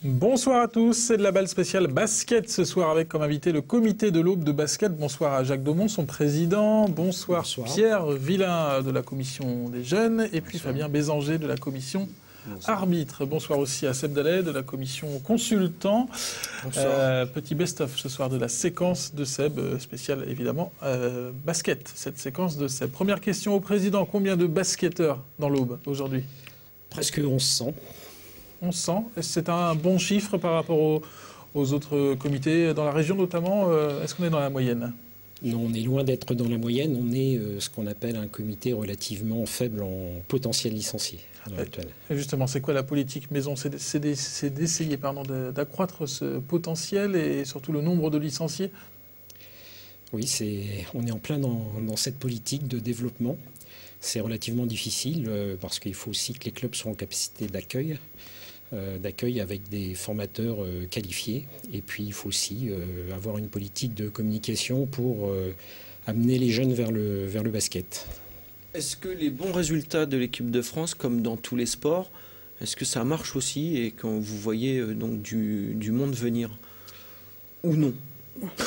Bonsoir à tous, c'est de la balle spéciale basket ce soir avec comme invité le comité de l'Aube de basket. Bonsoir à Jacques Daumont, son président. Bonsoir. Pierre Villain de la commission des jeunes et puis Fabien Bézanger de la commission arbitre. Bonsoir aussi à Seb Dallet de la commission consultant. Petit best-of ce soir de la séquence de Seb, spéciale évidemment basket, cette séquence de Seb. Première question au président, combien de basketteurs dans l'Aube aujourd'hui? Presque 1100. 1100. Est-ce que c'est un bon chiffre par rapport aux autres comités dans la région notamment? Est-ce qu'on est dans la moyenne? Non, on est loin d'être dans la moyenne. On est ce qu'on appelle un comité relativement faible en potentiel licencié à l'heure actuelle. Et justement, c'est quoi la politique maison? C'est d'essayer d'accroître ce potentiel et surtout le nombre de licenciés? Oui, on est en plein dans cette politique de développement. C'est relativement difficile parce qu'il faut aussi que les clubs soient en capacité d'accueil avec des formateurs qualifiés. Et puis, il faut aussi avoir une politique de communication pour amener les jeunes vers le basket. Est-ce que les bons résultats de l'équipe de France, comme dans tous les sports, est-ce que ça marche aussi et quand vous voyez donc du monde venir ou non?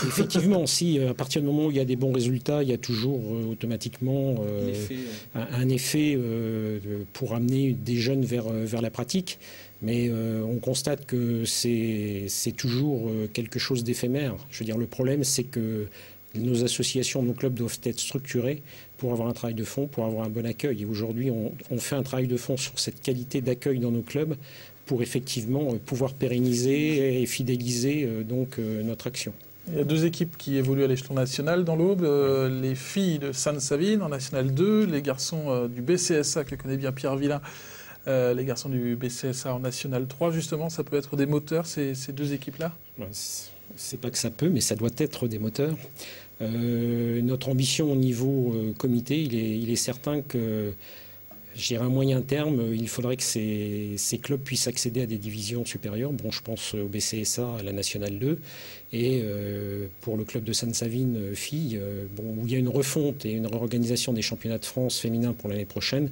Effectivement, si à partir du moment où il y a des bons résultats, il y a toujours automatiquement un effet pour amener des jeunes vers la pratique. Mais on constate que c'est toujours quelque chose d'éphémère. Je veux dire, le problème, c'est que nos associations, nos clubs doivent être structurés pour avoir un travail de fond, pour avoir un bon accueil. Et aujourd'hui, on fait un travail de fond sur cette qualité d'accueil dans nos clubs pour effectivement pouvoir pérenniser et fidéliser notre action. Il y a deux équipes qui évoluent à l'échelon national dans l'Aube, les filles de Sainte-Savine en National 2, les garçons du BCSA que connaît bien Pierre Villain, les garçons du BCSA en National 3. Justement, ça peut être des moteurs, ces deux équipes-là? C'est pas que ça peut, mais ça doit être des moteurs. Notre ambition au niveau comité, il est certain que, je dirais à moyen terme, il faudrait que ces clubs puissent accéder à des divisions supérieures. Bon, je pense au BCSA, à la Nationale 2, et pour le club de Sainte-Savine filles, où il y a une refonte et une réorganisation des championnats de France féminins pour l'année prochaine,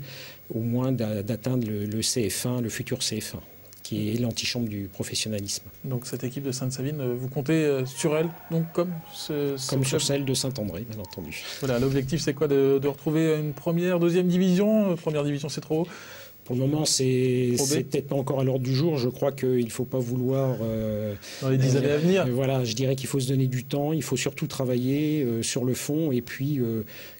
au moins d'atteindre le CF1, le futur CF1, qui est l'antichambre du professionnalisme. Donc cette équipe de Sainte-Savine, vous comptez sur elle, donc comme sur celle de Saint-André, bien entendu. Voilà, l'objectif c'est quoi, de retrouver une première, deuxième division? Première division, c'est trop haut? Pour le moment, c'est peut-être pas encore à l'ordre du jour. Je crois qu'il ne faut pas vouloir... dans les 10 années à venir. Voilà, je dirais qu'il faut se donner du temps. Il faut surtout travailler sur le fond et puis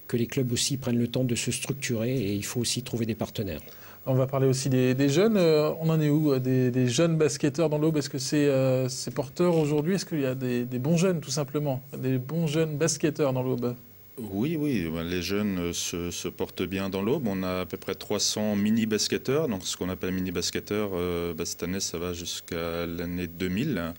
que les clubs aussi prennent le temps de se structurer et il faut aussi trouver des partenaires. On va parler aussi des jeunes. On en est où des jeunes basketteurs dans l'Aube? Est-ce que c'est porteur aujourd'hui? Est-ce qu'il y a des bons jeunes, tout simplement? Des bons jeunes basketteurs dans l'Aube? Oui, les jeunes se portent bien dans l'Aube. On a à peu près 300 mini-basketteurs. Donc ce qu'on appelle mini-basketteurs, cette année, ça va jusqu'à l'année 2000.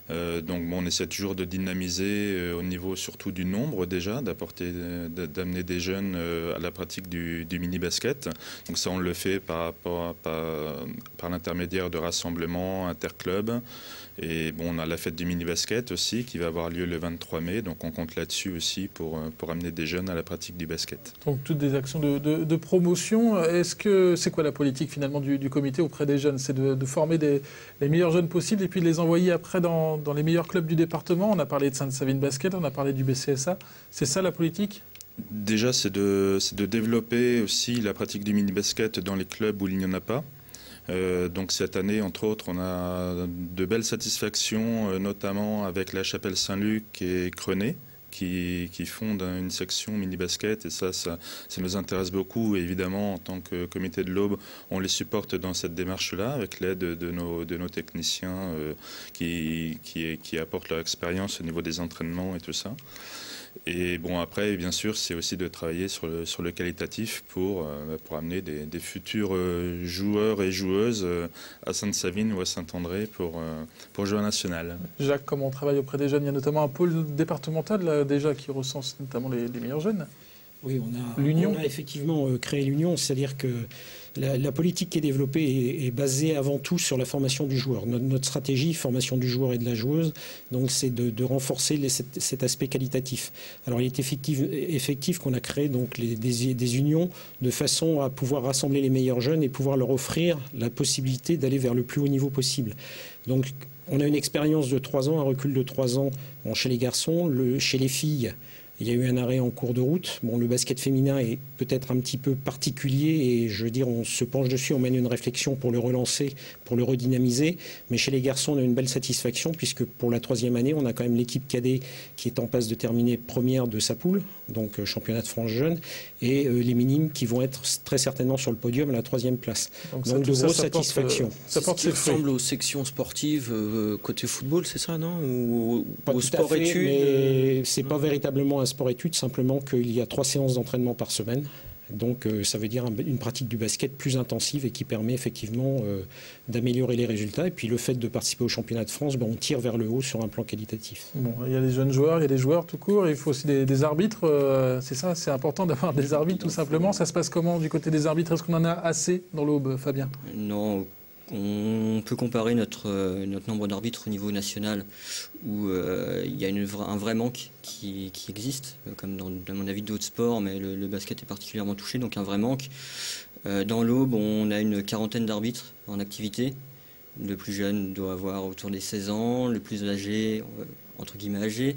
On essaie toujours de dynamiser au niveau surtout du nombre déjà, d'amener des jeunes à la pratique du mini-basket. Donc ça, on le fait par l'intermédiaire de rassemblements interclubs. Et on a la fête du mini-basket aussi qui va avoir lieu le 23 mai. Donc on compte là-dessus aussi pour amener des jeunes à la pratique du basket. Donc toutes des actions de promotion. Est-ce que c'est quoi la politique finalement du comité auprès des jeunes? C'est de former les meilleurs jeunes possibles et puis de les envoyer après dans les meilleurs clubs du département? On a parlé de Sainte-Savine Basket, on a parlé du BCSA. C'est ça la politique? Déjà, c'est de développer aussi la pratique du mini-basket dans les clubs où il n'y en a pas. Donc cette année, entre autres, on a de belles satisfactions, notamment avec la Chapelle Saint-Luc et Crenay, qui fondent une section mini-basket. Et ça nous intéresse beaucoup. Et évidemment, en tant que comité de l'Aube, on les supporte dans cette démarche-là, avec l'aide de nos techniciens qui apportent leur expérience au niveau des entraînements et tout ça. Et après, bien sûr, c'est aussi de travailler sur le qualitatif pour amener des futurs joueurs et joueuses à Sainte-Savine ou à Saint-André pour jouer en national. Jacques, comment on travaille auprès des jeunes? Il y a notamment un pôle départemental là, déjà qui recense notamment les meilleurs jeunes. Oui, on a effectivement créé l'union, c'est-à-dire que la politique qui est développée est basée avant tout sur la formation du joueur. Notre stratégie, formation du joueur et de la joueuse, donc c'est de renforcer cet aspect qualitatif. Alors il est effectif qu'on a créé donc des unions de façon à pouvoir rassembler les meilleurs jeunes et pouvoir leur offrir la possibilité d'aller vers le plus haut niveau possible. Donc on a une expérience de 3 ans, un recul de 3 ans chez les garçons, chez les filles. Il y a eu un arrêt en cours de route. Bon, le basket féminin est peut-être un petit peu particulier et je veux dire, on se penche dessus, on mène une réflexion pour le relancer, pour le redynamiser. Mais chez les garçons, on a une belle satisfaction puisque pour la 3e année, on a quand même l'équipe cadet qui est en passe de terminer première de sa poule, donc championnat de France jeune, et les minimes qui vont être très certainement sur le podium à la 3e place. Donc de grosses satisfactions. Ça porte ses fruits. Ça ressemble aux sections sportives côté football, c'est ça, non? Ou au sport-études? Mais c'est pas véritablement un sport-études, simplement qu'il y a 3 séances d'entraînement par semaine. Donc ça veut dire une pratique du basket plus intensive et qui permet effectivement d'améliorer les résultats. Et puis le fait de participer au championnat de France, on tire vers le haut sur un plan qualitatif. Bon, il y a des jeunes joueurs, il y a des joueurs tout court, il faut aussi des arbitres. C'est ça, c'est important d'avoir des arbitres tout simplement. Ça se passe comment du côté des arbitres? Est-ce qu'on en a assez dans l'Aube, Fabien? Non. On peut comparer notre nombre d'arbitres au niveau national où il y a un vrai manque qui existe, comme dans mon avis d'autres sports, mais le basket est particulièrement touché, donc un vrai manque. Dans l'Aube, on a une 40aine d'arbitres en activité. Le plus jeune doit avoir autour des 16 ans, le plus âgé, entre guillemets âgé,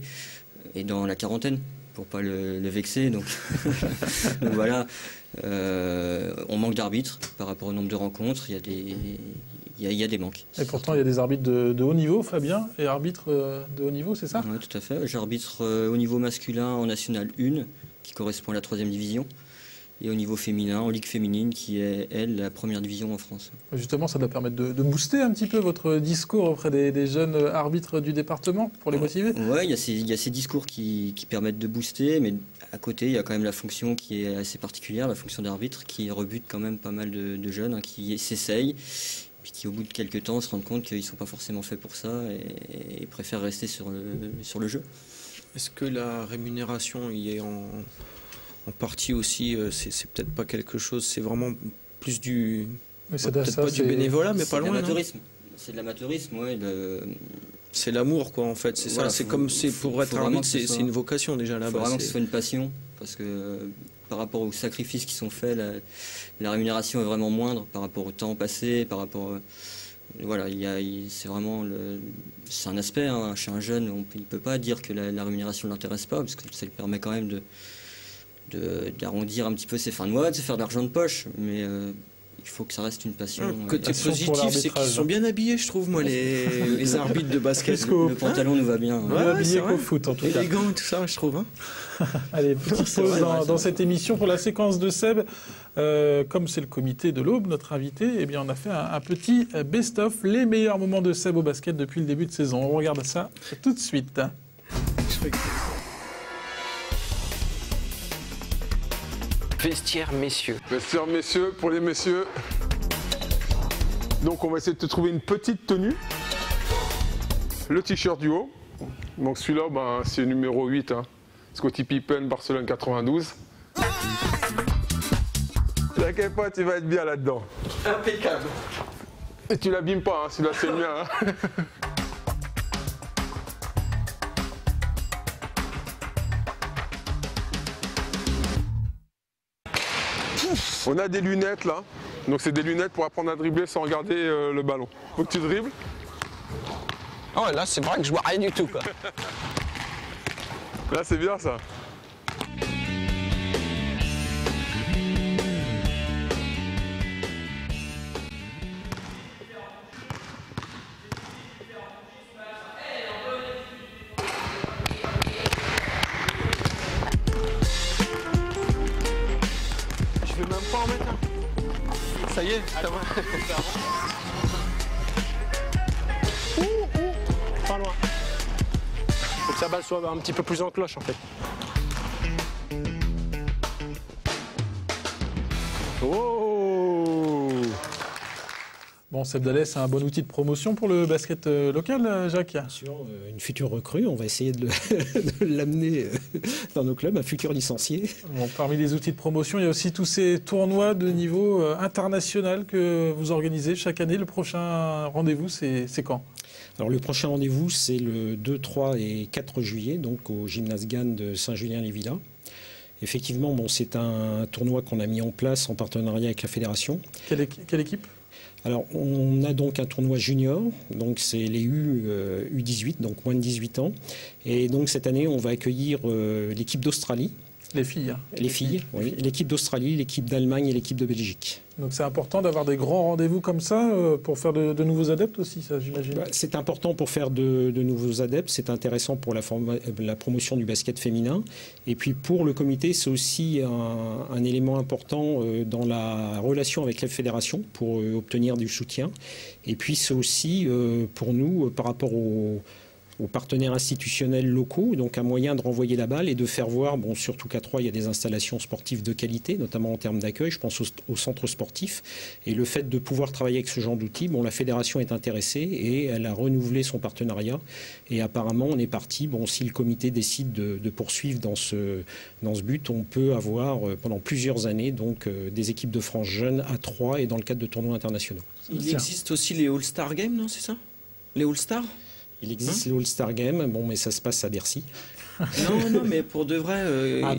est dans la quarantaine, pour pas le vexer. Donc, donc voilà. On manque d'arbitres par rapport au nombre de rencontres. Il y a des manques. Et pourtant, il y a des arbitres de haut niveau, Fabien, et arbitres de haut niveau, c'est ça? Oui, tout à fait. J'arbitre au niveau masculin en National 1, qui correspond à la 3e division, et au niveau féminin, en Ligue féminine, qui est, elle, la 1re division en France. Justement, ça doit permettre de booster un petit peu votre discours auprès des jeunes arbitres du département, pour les motiver? Oui, il y a ces discours qui permettent de booster, mais à côté, il y a quand même la fonction qui est assez particulière, la fonction d'arbitre, qui rebute quand même pas mal de jeunes, qui s'essayent, puis qui, au bout de quelques temps, se rendent compte qu'ils ne sont pas forcément faits pour ça et préfèrent rester sur le jeu. Est-ce que la rémunération y est en partie aussi, c'est peut-être pas quelque chose, c'est vraiment plus du... peut-être pas du bénévolat, mais pas loin. C'est de l'amateurisme, oui. C'est l'amour, quoi, en fait. C'est voilà, ça. C'est comme pour être arbitre, c'est une vocation déjà là-bas. Il faut vraiment que ce soit une passion, parce que par rapport aux sacrifices qui sont faits, la rémunération est vraiment moindre par rapport au temps passé, par rapport... Voilà, c'est vraiment c'est un aspect. Hein, chez un jeune, il ne peut pas dire que la rémunération ne l'intéresse pas, parce que ça lui permet quand même d'arrondir un petit peu ses fins de mois, de se faire de l'argent de poche, mais il faut que ça reste une passion. Côté positif, c'est qu'ils sont bien habillés, je trouve, moi, les arbitres de basket. Le pantalon nous va bien. Mieux habillé qu'au foot, en tout cas. Élégant et tout ça, je trouve. Hein. Allez, petite pause dans cette émission pour la séquence de Seb. Comme c'est le comité de l'Aube, notre invité, eh bien, on a fait un petit best-of, les meilleurs moments de Seb au basket depuis le début de saison. On regarde ça tout de suite. Vestiaire messieurs. Vestiaire messieurs, pour les messieurs. Donc on va essayer de te trouver une petite tenue. Le t-shirt du haut. Donc celui-là, c'est numéro 8. Hein. Scottie Pippen, Barcelone 92. T'inquiète pas, tu vas être bien là-dedans. Impeccable. Et tu l'abîmes pas, hein, celui-là c'est le mien. Hein. On a des lunettes là, donc c'est des lunettes pour apprendre à dribbler sans regarder le ballon. Faut que tu dribbles. Oh là c'est vrai que je vois rien du tout quoi. Là c'est bien ça. Pas en mettre un. Ça y est, ça va. Pas loin. Faut que sa balle soit un petit peu plus en cloche en fait. Oh! Bon, Seb Dallet, c'est un bon outil de promotion pour le basket local, Jacques? Bien sûr, une future recrue, on va essayer de l'amener dans nos clubs, un futur licencié. Bon, parmi les outils de promotion, il y a aussi tous ces tournois de niveau international que vous organisez chaque année. Le prochain rendez-vous, c'est quand? Alors le prochain rendez-vous, c'est le 2, 3 et 4 juillet, donc au gymnase Gann de Saint-Julien-les-Villas. Effectivement, bon, c'est un tournoi qu'on a mis en place en partenariat avec la fédération. Quelle équipe? Alors, on a donc un tournoi junior, donc c'est les U18, donc moins de 18 ans. Et donc cette année, on va accueillir l'équipe d'Australie. Les filles. Les filles, oui. L'équipe d'Australie, l'équipe d'Allemagne et l'équipe de Belgique. Donc c'est important d'avoir des grands rendez-vous comme ça pour faire de nouveaux adeptes aussi, ça j'imagine. C'est important pour faire de nouveaux adeptes, c'est intéressant pour la promotion du basket féminin. Et puis pour le comité, c'est aussi un élément important dans la relation avec la fédération pour obtenir du soutien. Et puis c'est aussi pour nous, par rapport aux partenaires institutionnels locaux, donc un moyen de renvoyer la balle et de faire voir, bon, surtout qu'à Troyes, il y a des installations sportives de qualité, notamment en termes d'accueil, je pense au centre sportif, et le fait de pouvoir travailler avec ce genre d'outils, bon, la fédération est intéressée et elle a renouvelé son partenariat, et apparemment on est parti, bon, si le comité décide de poursuivre dans ce but, on peut avoir pendant plusieurs années donc des équipes de France jeunes à Troyes et dans le cadre de tournois internationaux. Il existe aussi les All-Star Games, non, c'est ça? Les All-Star? Il existe les All-Star Games, bon, mais ça se passe à Bercy. Non, mais pour de vrai...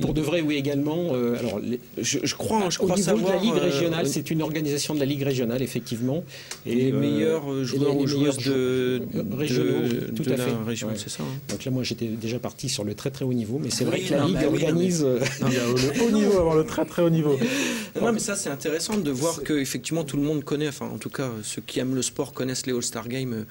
pour de vrai, oui, également. Alors, je crois au niveau savoir... de la Ligue régionale, c'est une organisation de la Ligue régionale, effectivement. Et les meilleurs joueurs ou joueuses régionaux, tout à fait. La région, ouais. c'est ça. Hein. Donc là, moi, j'étais déjà parti sur le très très haut niveau, mais c'est vrai que la Ligue organise... Il y a le haut niveau avant le très très haut niveau. Non, mais ça, c'est intéressant de voir qu'effectivement, tout le monde connaît, enfin, en tout cas, ceux qui aiment le sport connaissent les All-Star Games...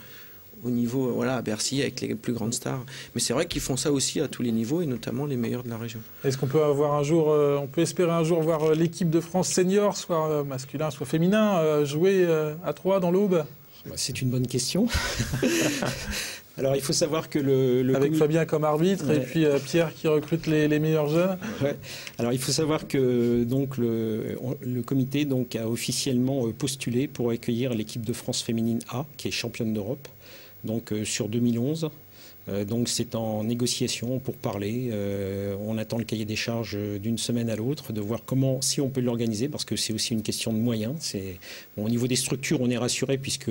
au niveau, voilà, à Bercy, avec les plus grandes stars. Mais c'est vrai qu'ils font ça aussi à tous les niveaux, et notamment les meilleurs de la région. Est-ce qu'on peut avoir un jour, on peut espérer un jour voir l'équipe de France senior, soit masculin, soit féminin, jouer à Troyes dans l'Aube? C'est une bonne question. Alors, il faut savoir que avec Fabien comme arbitre, ouais. Et puis Pierre qui recrute les meilleurs jeunes. Ouais. Alors, il faut savoir que donc, le comité donc, a officiellement postulé pour accueillir l'équipe de France féminine A, qui est championne d'Europe, donc sur 2011. Donc c'est en négociation pour parler. On attend le cahier des charges d'une semaine à l'autre, de voir comment, si on peut l'organiser, parce que c'est aussi une question de moyens. Bon, au niveau des structures, on est rassuré puisque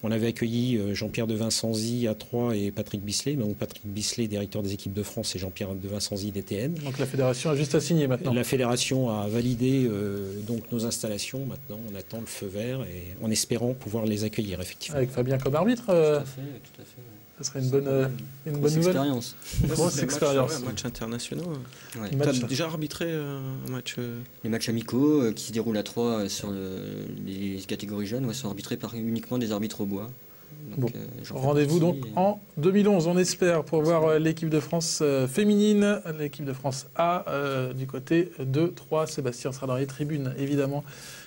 on avait accueilli Jean-Pierre de Vincenzi à Troyes et Patrick Bisley. Donc Patrick Bisley, directeur des équipes de France, et Jean-Pierre de Vincenzi, DTN. Donc la fédération a juste à signer maintenant. La fédération a validé donc nos installations. Maintenant, on attend le feu vert et en espérant pouvoir les accueillir effectivement. Avec Fabien comme arbitre. Tout à fait. Ça serait une bonne nouvelle. Expérience. Grosse expérience. Matchs internationaux. Ouais. Tu as déjà arbitré un match Les matchs amicaux qui se déroulent à Troyes sur les catégories jeunes sont arbitrés par uniquement des arbitres au bois. Donc, bon. Rendez-vous donc en 2011, on espère, pour voir l'équipe de France féminine, l'équipe de France A du côté de Troyes. Sébastien sera dans les tribunes, évidemment.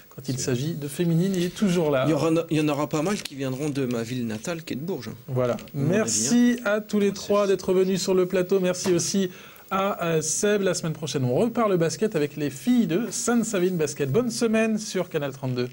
Quand il s'agit de féminine, il est toujours là. Il y en aura pas mal qui viendront de ma ville natale, qui est de Bourges. Voilà. Merci à tous les trois d'être venus sur le plateau. Merci aussi à Seb. La semaine prochaine, on repart le basket avec les filles de Sainte-Savine Basket. Bonne semaine sur Canal 32.